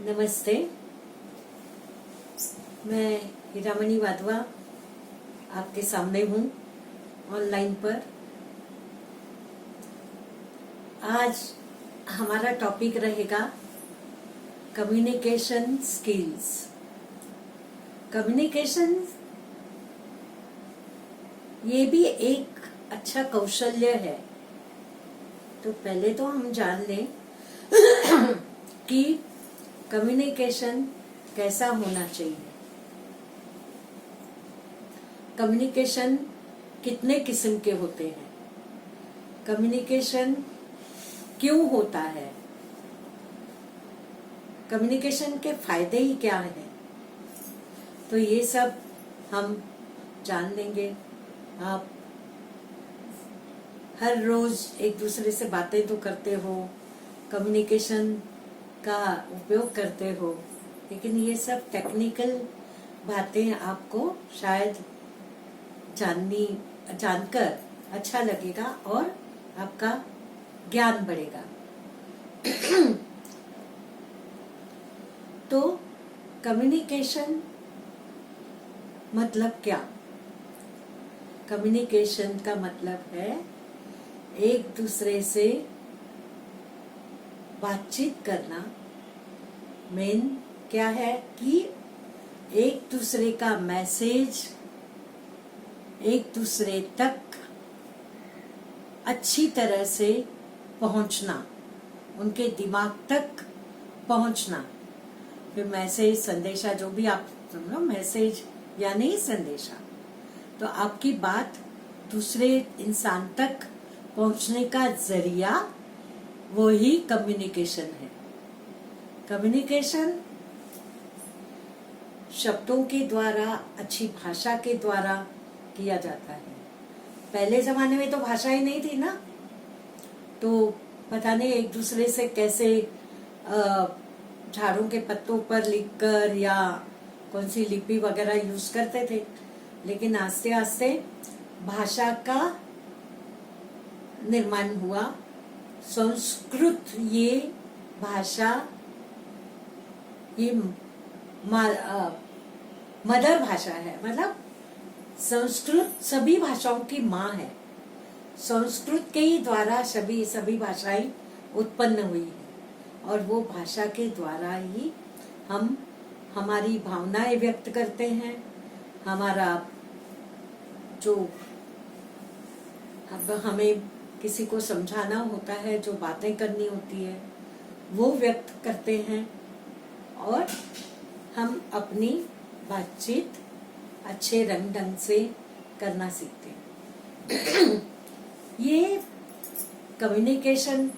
नमस्ते। मैं हीरामणि वाधवा आपके सामने हूँ ऑनलाइन पर। आज हमारा टॉपिक रहेगा कम्युनिकेशन स्किल्स। कम्युनिकेशन ये भी एक अच्छा कौशल्य है। तो पहले तो हम जान लें कि कम्युनिकेशन कैसा होना चाहिए। कम्युनिकेशन कितने किस्म के होते हैं, कम्युनिकेशन क्यों होता है, कम्युनिकेशन के फायदे ही क्या हैं, तो ये सब हम जान लेंगे। आप हर रोज एक दूसरे से बातें तो करते हो, कम्युनिकेशन का उपयोग करते हो, लेकिन ये सब टेक्निकल बातें आपको शायद जानकर अच्छा लगेगा और आपका ज्ञान बढ़ेगा। तो कम्युनिकेशन मतलब क्या? कम्युनिकेशन का मतलब है एक दूसरे से बातचीत करना। मेन क्या है कि एक दूसरे का मैसेज एक दूसरे तक अच्छी तरह से पहुंचना, उनके दिमाग तक पहुंचना। फिर मैसेज, संदेशा, जो भी आप समझो, मैसेज यानी संदेशा। तो आपकी बात दूसरे इंसान तक पहुंचने का जरिया वो ही कम्युनिकेशन है। कम्युनिकेशन शब्दों के द्वारा, अच्छी भाषा के द्वारा किया जाता है। पहले जमाने में तो भाषा ही नहीं थी ना, तो पता नहीं एक दूसरे से कैसे झाड़ों के पत्तों पर लिखकर या कौन सी लिपि वगैरह यूज करते थे। लेकिन आस्ते आस्ते भाषा का निर्माण हुआ। संस्कृत ये भाषा, ये मदर भाषा है, मतलब संस्कृत सभी भाषाओं की माँ है। संस्कृत के ही द्वारा सभी भाषाएं उत्पन्न हुई है और वो भाषा के द्वारा ही हम हमारी भावनाएं व्यक्त करते हैं। हमारा जो हमें किसी को समझाना होता है, जो बातें करनी होती है, वो व्यक्त करते हैं और हम अपनी बातचीत अच्छे ढंग से करना सीखते हैं। ये कम्युनिकेशन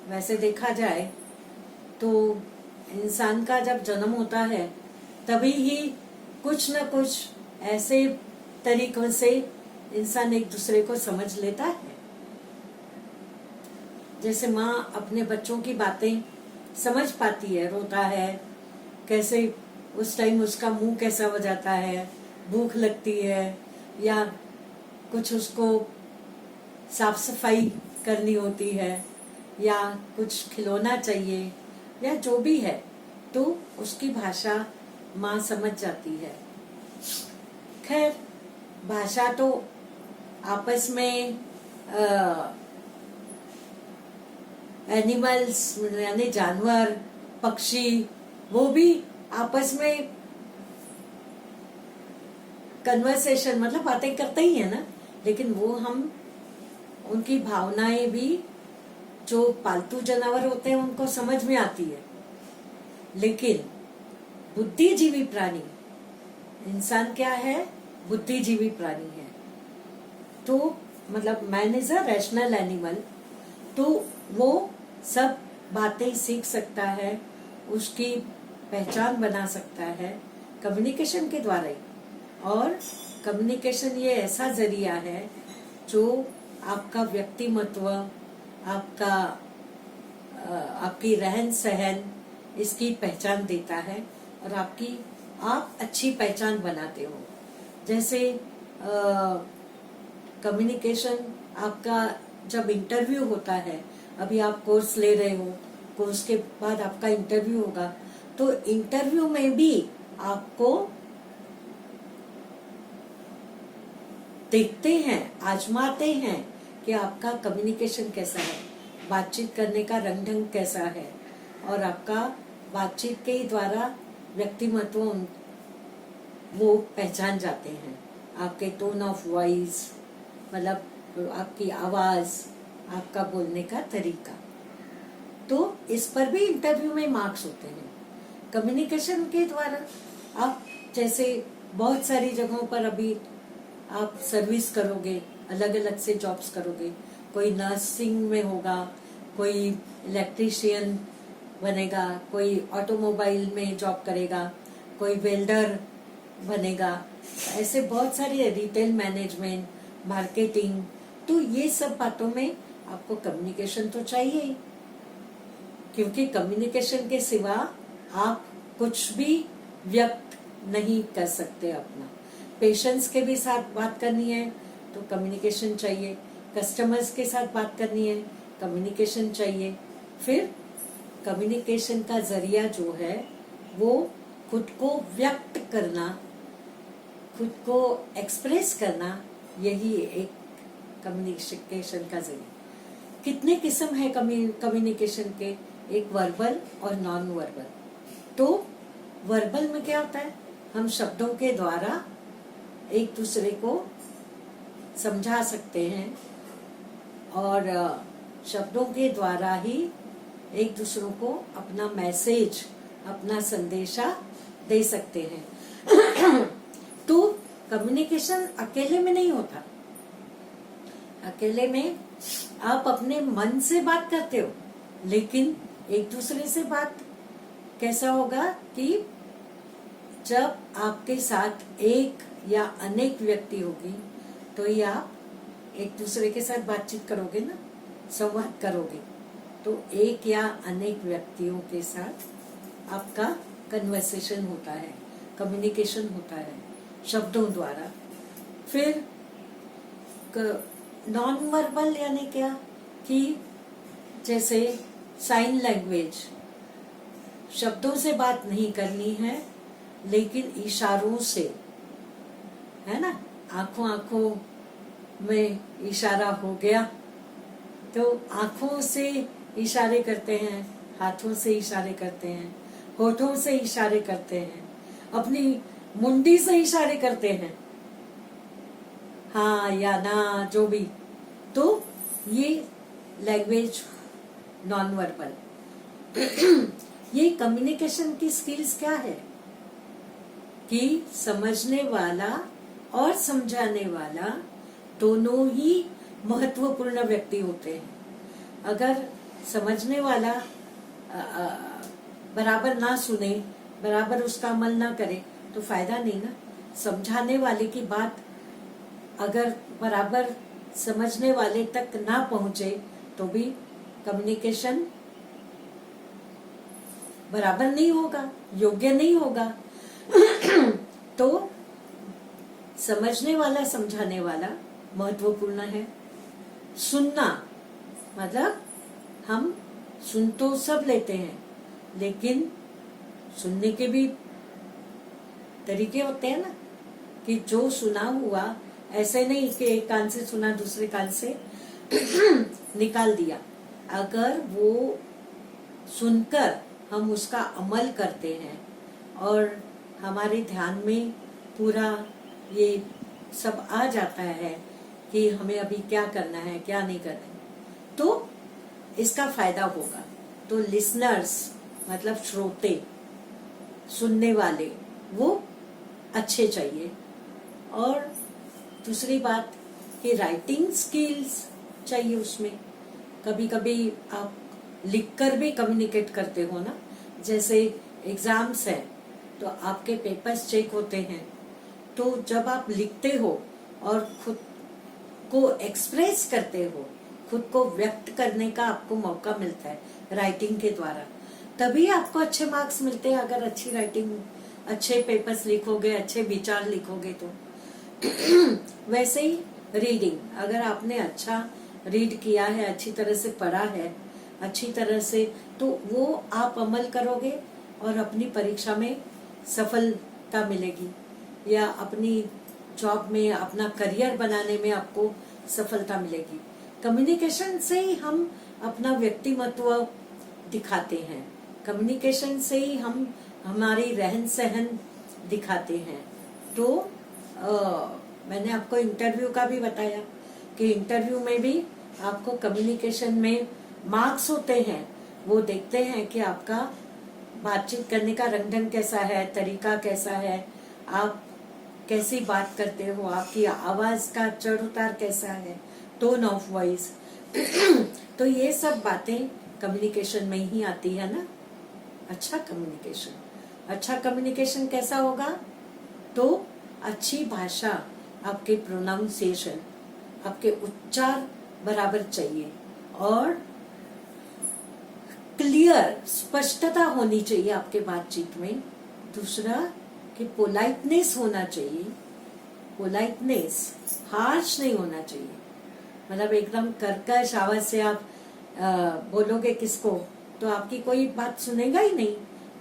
वैसे देखा जाए तो इंसान का जब जन्म होता है तभी ही कुछ न कुछ ऐसे तरीकों से इंसान एक दूसरे को समझ लेता है। जैसे माँ अपने बच्चों की बातें समझ पाती है, रोता है कैसे, उस टाइम उसका मुंह कैसा हो जाता है, भूख लगती है या कुछ उसको साफ सफाई करनी होती है या कुछ खिलौना चाहिए या जो भी है, तो उसकी भाषा माँ समझ जाती है। खैर, भाषा तो आपस में एनिमल्स यानी जानवर, पक्षी, वो भी आपस में कन्वर्सेशन मतलब बातें करते ही है ना। लेकिन वो हम उनकी भावनाएं भी, जो पालतू जानवर होते हैं उनको समझ में आती है, लेकिन बुद्धिजीवी प्राणी, इंसान क्या है, बुद्धिजीवी प्राणी है। तो मतलब man is a rational animal, तो वो सब बातें सीख सकता है, उसकी पहचान बना सकता है कम्युनिकेशन के द्वारा ही। और कम्युनिकेशन ये ऐसा जरिया है जो आपका व्यक्तिमत्व, आपकी रहन सहन, इसकी पहचान देता है और आप अच्छी पहचान बनाते हो। जैसे कम्युनिकेशन आपका जब इंटरव्यू होता है, अभी आप कोर्स ले रहे हो, कोर्स के बाद आपका इंटरव्यू होगा, तो इंटरव्यू में भी आपको देखते हैं, आजमाते हैं कि आपका कम्युनिकेशन कैसा है, बातचीत करने का रंग ढंग कैसा है, और आपका बातचीत के द्वारा व्यक्तिमत्व वो पहचान जाते हैं। आपके टोन ऑफ वॉइस, मतलब आपकी आवाज, आपका बोलने का तरीका, तो इस पर भी इंटरव्यू में मार्क्स होते हैं। कम्युनिकेशन के द्वारा आप जैसे बहुत सारी जगहों पर अभी आप सर्विस करोगे, अलग अलग से जॉब्स करोगे, कोई नर्सिंग में होगा, कोई इलेक्ट्रीशियन बनेगा, कोई ऑटोमोबाइल में जॉब करेगा, कोई वेल्डर बनेगा, ऐसे बहुत सारे, रिटेल मैनेजमेंट, मार्केटिंग, तो ये सब बातों में आपको कम्युनिकेशन तो चाहिए ही, क्योंकि कम्युनिकेशन के सिवा आप कुछ भी व्यक्त नहीं कर सकते अपना। पेशेंट्स के भी साथ बात करनी है तो कम्युनिकेशन चाहिए, कस्टमर्स के साथ बात करनी है कम्युनिकेशन चाहिए। फिर कम्युनिकेशन का जरिया जो है वो खुद को व्यक्त करना, खुद को एक्सप्रेस करना, यही एक कम्युनिकेशन का जरिया। कितने किस्म है कम्युनिकेशन के? एक वर्बल और नॉन वर्बल। तो वर्बल में क्या होता है, हम शब्दों के द्वारा एक दूसरे को समझा सकते हैं और शब्दों के द्वारा ही एक दूसरों को अपना मैसेज, अपना संदेशा दे सकते हैं। तो कम्युनिकेशन अकेले में नहीं होता। अकेले में आप अपने मन से बात करते हो, लेकिन एक दूसरे से बात कैसा होगा कि जब आपके साथ एक या अनेक व्यक्ति होगी तो ही आप एक दूसरे के साथ बातचीत करोगे ना, संवाद करोगे। तो एक या अनेक व्यक्तियों के साथ आपका कन्वर्सेशन होता है, कम्युनिकेशन होता है शब्दों द्वारा। फिर नॉन वर्बल यानी क्या कि जैसे साइन लैंग्वेज, शब्दों से बात नहीं करनी है लेकिन इशारों से, है ना, आंखों आंखों में इशारा हो गया तो आंखों से इशारे करते हैं, हाथों से इशारे करते हैं, होठों से इशारे करते हैं, अपनी मुंडी से इशारे करते हैं, हाँ या ना, जो भी। तो ये लैंग्वेज नॉन वर्बल। ये कम्युनिकेशन की स्किल्स क्या है कि समझने वाला और समझाने वाला दोनों ही महत्वपूर्ण व्यक्ति होते हैं। अगर समझने वाला बराबर ना सुने, बराबर उसका अमल ना करे तो फायदा नहीं ना। समझाने वाले की बात अगर बराबर समझने वाले तक ना पहुंचे तो भी कम्युनिकेशन बराबर नहीं होगा, योग्य नहीं होगा। तो समझने वाला, समझाने वाला महत्वपूर्ण है। सुनना मतलब हम सुन तो सब लेते हैं, लेकिन सुनने के भी तरीके होते हैं ना, कि जो सुना हुआ ऐसे नहीं कि एक कान से सुना दूसरे कान से निकाल दिया। अगर वो सुनकर हम उसका अमल करते हैं और हमारे ध्यान में पूरा ये सब आ जाता है कि हमें अभी क्या करना है, क्या नहीं करना है, तो इसका फायदा होगा। तो लिसनर्स मतलब श्रोते, सुनने वाले, वो अच्छे चाहिए। और दूसरी बात कि राइटिंग स्किल्स चाहिए उसमें। कभी कभी आप लिखकर भी कम्युनिकेट करते हो ना, जैसे एग्जाम्स है तो आपके पेपर्स चेक होते हैं, तो जब आप लिखते हो और खुद को एक्सप्रेस करते हो, खुद को व्यक्त करने का आपको मौका मिलता है राइटिंग के द्वारा, तभी आपको अच्छे मार्क्स मिलते हैं। अगर अच्छी राइटिंग, अच्छे पेपर्स लिखोगे, अच्छे विचार लिखोगे तो। वैसे ही रीडिंग, अगर आपने अच्छा रीड किया है, अच्छी तरह से पढ़ा है, अच्छी तरह से, तो वो आप अमल करोगे और अपनी परीक्षा में सफलता मिलेगी, या अपनी जॉब में, अपना करियर बनाने में आपको सफलता मिलेगी। कम्युनिकेशन से ही हम अपना व्यक्तिमत्व दिखाते हैं, कम्युनिकेशन से ही हम हमारी रहन सहन दिखाते हैं। तो मैंने आपको इंटरव्यू का भी बताया कि इंटरव्यू में भी आपको कम्युनिकेशन में मार्क्स होते हैं, वो देखते हैं कि आपका बातचीत करने का रंग ढंग कैसा है, तरीका कैसा है, आप कैसी बात करते हो, आपकी आवाज का चढ़ उतार कैसा है, टोन ऑफ वॉइस। तो ये सब बातें कम्युनिकेशन में ही आती है ना। अच्छा कम्युनिकेशन कैसा होगा? तो अच्छी भाषा, आपके प्रोनाउंसिएशन, आपके उच्चार बराबर चाहिए, और क्लियर, स्पष्टता होनी चाहिए आपके बातचीत में। दूसरा कि पोलाइटनेस होना चाहिए, पोलाइटनेस, हार्श नहीं होना चाहिए। मतलब एकदम कर्कश आवाज से आप बोलोगे किसको, तो आपकी कोई बात सुनेगा ही नहीं।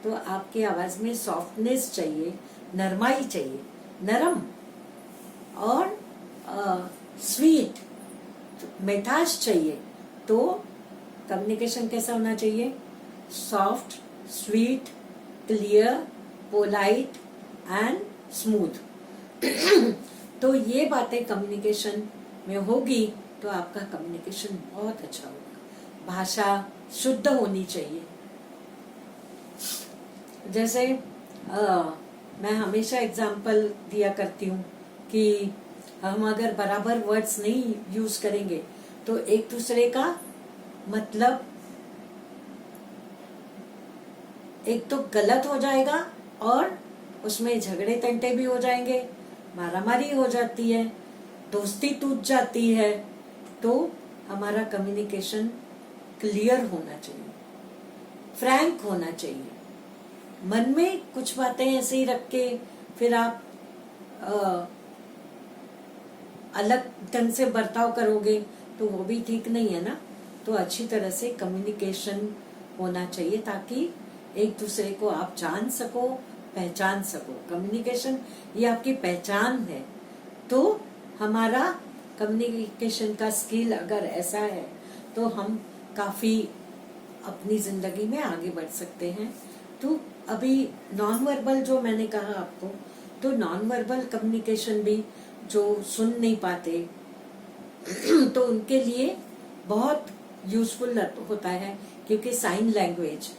तो आपकी आवाज में सॉफ्टनेस चाहिए, नरमाई चाहिए, नरम और स्वीट, मिठास चाहिए। तो कम्युनिकेशन कैसा होना चाहिए? Soft, sweet, clear, polite and smooth. तो ये बातें कम्युनिकेशन में होगी तो आपका कम्युनिकेशन बहुत अच्छा होगा। भाषा शुद्ध होनी चाहिए। जैसे मैं हमेशा एग्जाम्पल दिया करती हूँ कि हम अगर बराबर वर्ड्स नहीं यूज करेंगे तो एक दूसरे का मतलब एक तो गलत हो जाएगा, और उसमें झगड़े तंटे भी हो जाएंगे, मारामारी हो जाती है, दोस्ती टूट जाती है। तो हमारा कम्युनिकेशन क्लियर होना चाहिए, फ्रैंक होना चाहिए। मन में कुछ बातें ऐसे ही रख के फिर आप अलग ढंग से बर्ताव करोगे तो वो भी ठीक नहीं है ना। तो अच्छी तरह से कम्युनिकेशन होना चाहिए ताकि एक दूसरे को आप जान सको, पहचान सको। कम्युनिकेशन ये आपकी पहचान है। तो हमारा कम्युनिकेशन का स्किल अगर ऐसा है तो हम काफी अपनी जिंदगी में आगे बढ़ सकते हैं। तो अभी नॉन वर्बल जो मैंने कहा आपको, तो नॉन वर्बल कम्युनिकेशन भी जो सुन नहीं पाते तो उनके लिए बहुत यूजफुल होता है, क्योंकि साइन लैंग्वेज,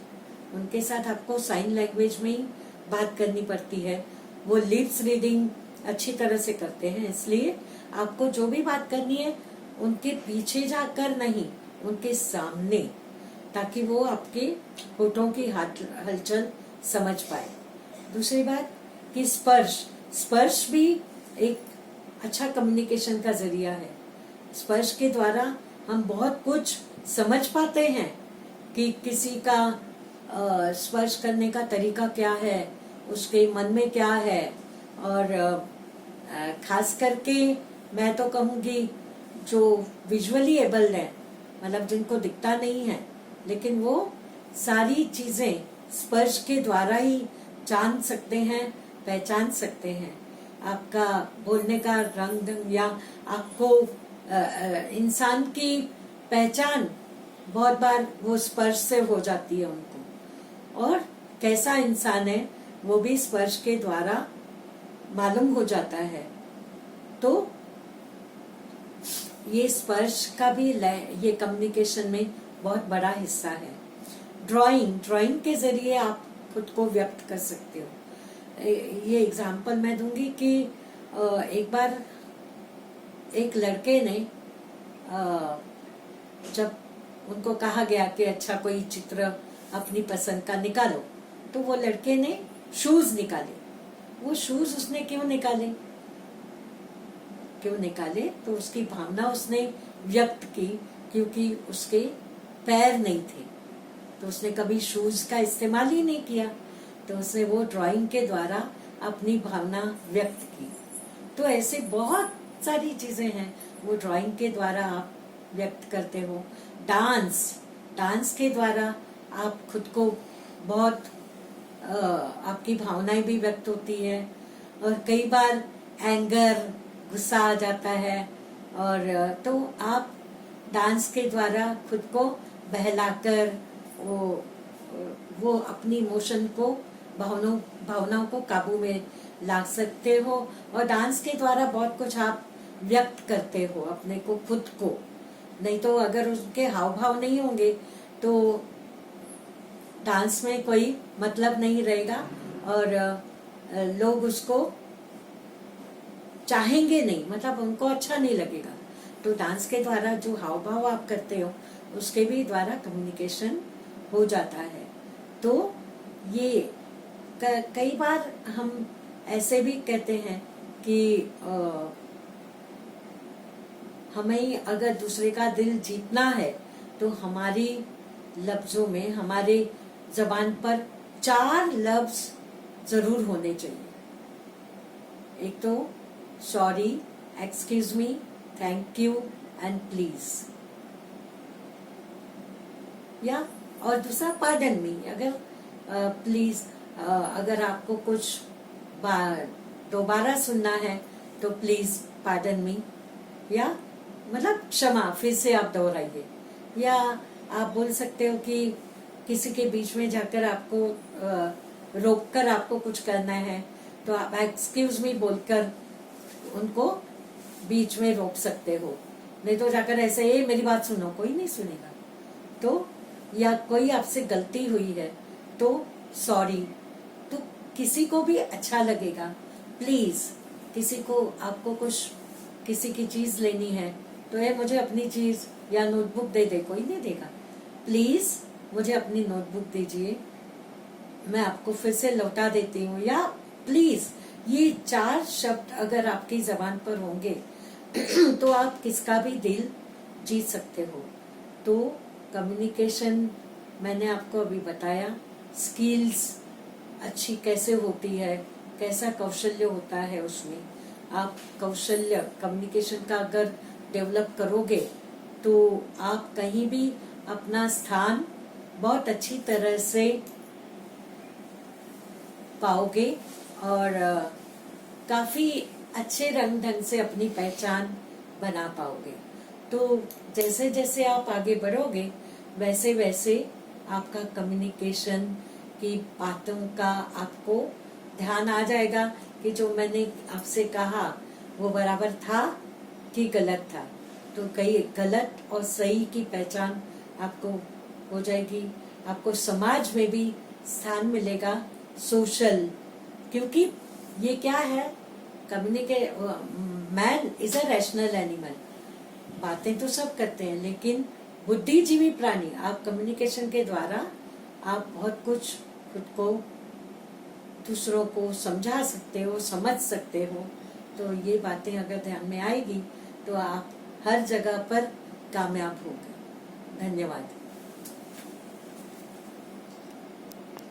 उनके साथ आपको साइन लैंग्वेज में ही बात करनी पड़ती है। वो लिप्स रीडिंग अच्छी तरह से करते हैं, इसलिए आपको जो भी बात करनी है उनके पीछे जाकर नहीं, उनके सामने, ताकि वो आपके होठों की हलचल समझ पाए। दूसरी बात कि स्पर्श भी एक अच्छा कम्युनिकेशन का जरिया है। स्पर्श के द्वारा हम बहुत कुछ समझ पाते हैं कि किसी का स्पर्श करने का तरीका क्या है, उसके मन में क्या है। और खास करके मैं तो कहूँगी जो विजुअली एबल्ड है, मतलब जिनको दिखता नहीं है, लेकिन वो सारी चीजें स्पर्श के द्वारा ही जान सकते हैं, पहचान सकते हैं। आपका बोलने का रंग ढंग, या आपको इंसान की पहचान बहुत बार वो स्पर्श से हो जाती है उनको, और कैसा इंसान है वो भी स्पर्श के द्वारा मालूम हो जाता है। तो ये स्पर्श का भी ये कम्युनिकेशन में बहुत बड़ा हिस्सा है। ड्राइंग के जरिए आप खुद को व्यक्त कर सकते हो। ये एग्जाम्पल मैं दूंगी कि एक बार एक लड़के ने जब उनको कहा गया कि अच्छा कोई चित्र अपनी पसंद का निकालो, तो वो लड़के ने शूज निकाले। वो शूज उसने क्यों निकाले? तो उसकी भावना उसने व्यक्त की, क्योंकि उसके पैर नहीं थे, तो उसने कभी शूज का इस्तेमाल ही नहीं किया, तो उसने वो ड्राइंग के द्वारा अपनी भावना व्यक्त की। तो ऐसे बहुत सारी चीजें हैं वो ड्राइंग के द्वारा आप व्यक्त करते हो। डांस के द्वारा आप खुद को बहुत आपकी भावनाएं भी व्यक्त होती है, और कई बार एंगर, गुस्सा आ जाता है, और तो आप डांस के द्वारा खुद को बहलाकर वो अपनी इमोशन को, भावनाओं को काबू में ला सकते हो, और डांस के द्वारा बहुत कुछ आप व्यक्त करते हो अपने को, खुद को। नहीं तो अगर उसके हाव भाव नहीं होंगे तो डांस में कोई मतलब नहीं रहेगा, और लोग उसको चाहेंगे नहीं, मतलब उनको अच्छा नहीं लगेगा। तो डांस के द्वारा जो हाव भाव आप करते हो उसके भी द्वारा कम्युनिकेशन हो जाता है। तो ये कई बार हम ऐसे भी कहते हैं कि हमें अगर दूसरे का दिल जीतना है तो हमारी लफ्जों में, हमारे जबान पर 4 लफ्ज जरूर होने चाहिए। एक तो sorry, excuse me, thank you and please, या और दूसरा पार्डन मी। अगर प्लीज, अगर आपको कुछ दोबारा सुनना है तो प्लीज पार्डन मी, या मतलब क्षमा, फिर से आप दोहराइए। या आप बोल सकते हो कि किसी के बीच में जाकर आपको रोककर आपको कुछ करना है तो आप एक्सक्यूज मी बोलकर उनको बीच में रोक सकते हो। नहीं तो जाकर ऐसे, ये मेरी बात सुनो, कोई नहीं सुनेगा। तो या कोई आपसे गलती हुई है तो सॉरी, तो किसी को भी अच्छा लगेगा। प्लीज, किसी को, आपको कुछ किसी की चीज लेनी है तो ये मुझे अपनी चीज या नोटबुक दे दे, कोई नहीं देगा। प्लीज मुझे अपनी नोटबुक दीजिए, मैं आपको फिर से लौटा देती हूँ। या प्लीज, ये 4 शब्द अगर आपकी जबान पर होंगे तो आप किसका भी दिल जीत सकते हो। तो कम्युनिकेशन मैंने आपको अभी बताया, स्किल्स अच्छी कैसे होती है, कैसा कौशल्य होता है उसमें। आप कौशल्य कम्युनिकेशन का अगर डेवलप करोगे तो आप कहीं भी अपना स्थान बहुत अच्छी तरह से पाओगे, और काफी अच्छे रंग ढंग से अपनी पहचान बना पाओगे। तो जैसे जैसे आप आगे बढ़ोगे वैसे वैसे आपका कम्युनिकेशन की बातों का आपको ध्यान आ जाएगा कि जो मैंने आपसे कहा वो बराबर था कि गलत था। तो कई गलत और सही की पहचान आपको हो जाएगी। आपको समाज में भी स्थान मिलेगा, सोशल, क्योंकि ये क्या है, man is a rational animal. बातें तो सब करते हैं लेकिन बुद्धिजीवी प्राणी। आप कम्युनिकेशन के द्वारा आप बहुत कुछ खुद को, दूसरों को समझा सकते हो, समझ सकते हो। तो ये बातें अगर ध्यान में आएगी तो आप हर जगह पर कामयाब होंगे। धन्यवाद।